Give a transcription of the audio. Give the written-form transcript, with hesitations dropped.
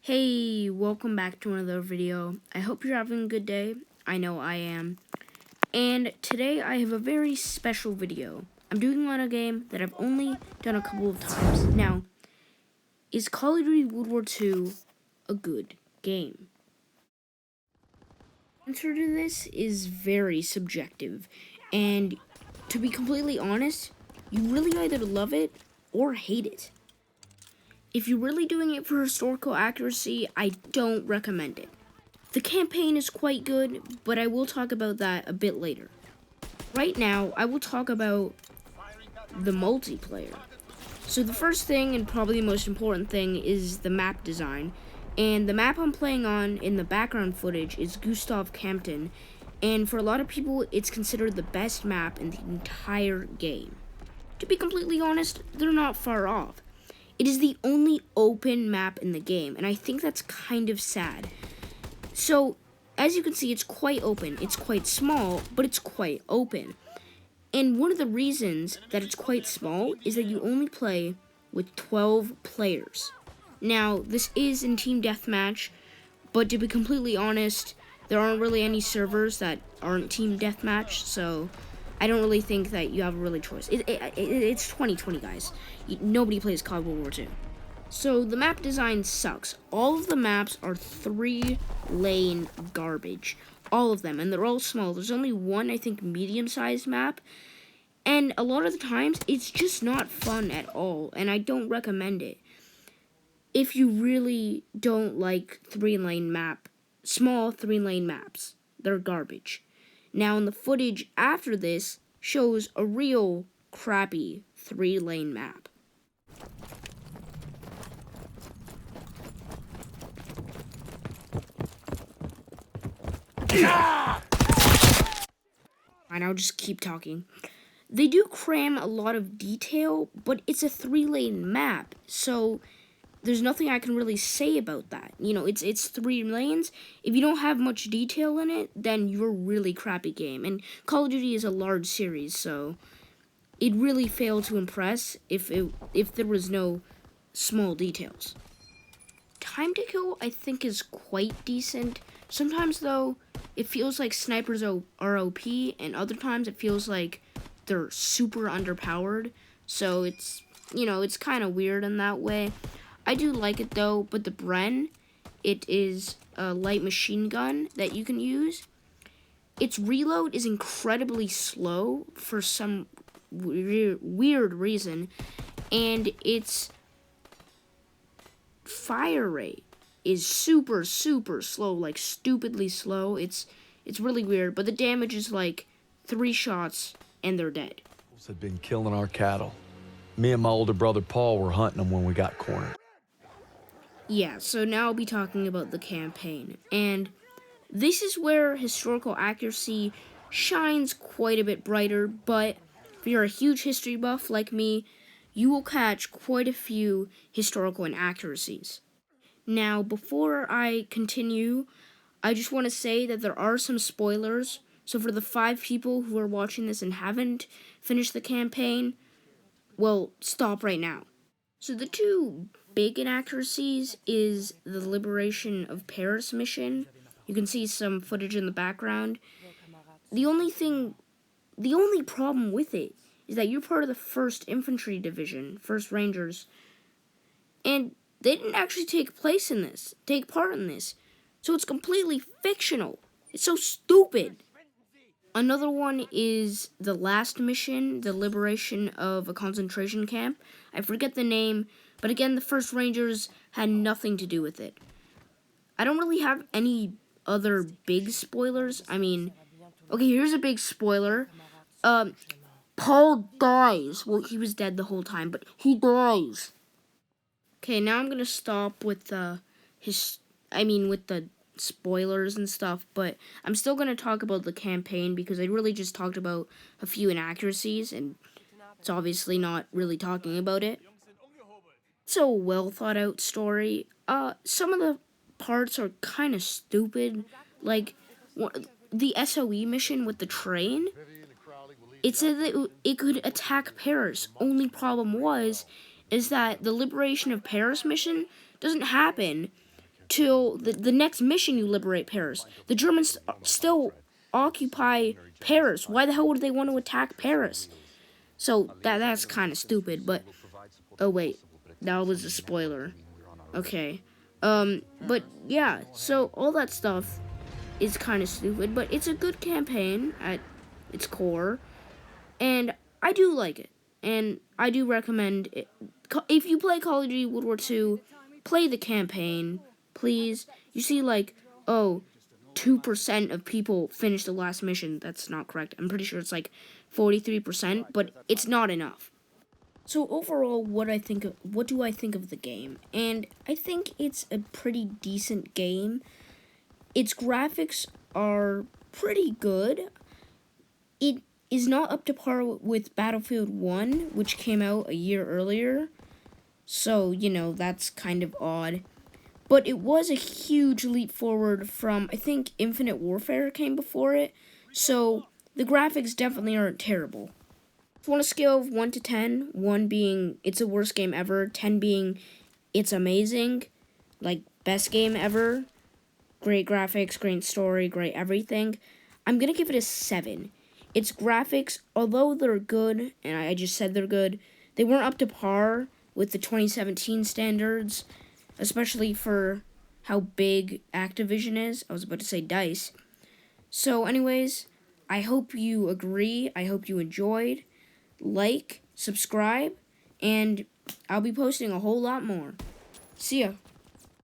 Hey, welcome back to another video. I hope you're having a good day. I know I am. And today I have a very special video. I'm doing on a game that I've only done a couple of times. Now, is Call of Duty World War II a good game? The answer to this is very subjective. And to be completely honest, you really either love it or hate it. If you're really doing it for historical accuracy, I don't recommend it. The campaign is quite good, but I will talk about that a bit later. Right now, I will talk about the multiplayer. So the first thing, and probably the most important thing, is the map design. And the map I'm playing on in the background footage is Gustav Campton, and for a lot of people, it's considered the best map in the entire game. To be completely honest, they're not far off. It is the only open map in the game, and I think that's kind of sad. So, as you can see, it's quite open. It's quite small, but it's quite open. And one of the reasons that it's quite small is that you only play with 12 players. Now, this is in Team Deathmatch, but to be completely honest, there aren't really any servers that aren't Team Deathmatch, so I don't really think that you have a really choice. It's 2020, guys. Nobody plays CoD World War II. So the map design sucks. All of the maps are 3-lane garbage. All of them, and they're all small. There's only one, I think, medium-sized map. And a lot of the times, it's just not fun at all, and I don't recommend it. If you really don't like small 3-lane maps, they're garbage. Now, in the footage after this shows a real crappy 3-lane map. Fine, I'll just keep talking. They do cram a lot of detail, but it's a 3-lane map, so there's nothing I can really say about that. You know, it's 3 lanes. If you don't have much detail in it, then you're a really crappy game. And Call of Duty is a large series, so it really failed to impress if there was no small details. Time to kill, I think, is quite decent. Sometimes, though, it feels like snipers are OP, and other times it feels like they're super underpowered. So it's kind of weird in that way. I do like it, though, but the Bren, it is a light machine gun that you can use. Its reload is incredibly slow for some weird reason, and its fire rate is super slow, like stupidly slow. It's really weird, but the damage is like 3 shots and they're dead. Had been killing our cattle. Me and my older brother Paul were hunting them when we got cornered. Yeah, so now I'll be talking about the campaign, and this is where historical accuracy shines quite a bit brighter, but if you're a huge history buff like me, you will catch quite a few historical inaccuracies. Now, before I continue, I just want to say that there are some spoilers, so for the 5 people who are watching this and haven't finished the campaign, well, stop right now. So the 2 big inaccuracies is the Liberation of Paris mission. You can see some footage in the background. The only problem with it is that you're part of the 1st Infantry Division, 1st Rangers, and they didn't actually take part in this. So it's completely fictional. It's so stupid. Another one is the last mission, the liberation of a concentration camp. I forget the name, but again, the 1st Rangers had nothing to do with it. I don't really have any other big spoilers. I mean, okay, here's a big spoiler. Paul dies. Well, he was dead the whole time, but he dies. Okay, now I'm gonna stop with the spoilers and stuff, but I'm still gonna talk about the campaign because I really just talked about a few inaccuracies, and it's obviously not really talking about it. It's a well thought out story. Some of the parts are kind of stupid, like the SOE mission with the train. It said that it could attack Paris. Only problem is that the Liberation of Paris mission doesn't happen till the next mission you liberate Paris. The Germans still occupy Paris. Why the hell would they want to attack Paris? So that's kind of stupid, but oh wait, that was a spoiler. Okay. But yeah, so all that stuff is kind of stupid, but it's a good campaign at its core, and I do like it, and I do recommend it. If you play Call of Duty World War II, play the campaign, please. You see, like, oh, 2% of people finish the last mission. That's not correct. I'm pretty sure it's like 43%, but it's not enough. So overall, what do I think of the game? And I think it's a pretty decent game. Its graphics are pretty good. It is not up to par with Battlefield 1, which came out a year earlier. So, that's kind of odd. But it was a huge leap forward from, I think, Infinite Warfare came before it. So, the graphics definitely aren't terrible. On a scale of 1 to 10, 1 being it's the worst game ever, 10 being it's amazing, like best game ever, great graphics, great story, great everything, I'm going to give it a 7. Its graphics, although they're good, and I just said they're good, they weren't up to par with the 2017 standards, especially for how big Activision is. I was about to say DICE. So anyways, I hope you agree. I hope you enjoyed. Like, subscribe, and I'll be posting a whole lot more. See ya.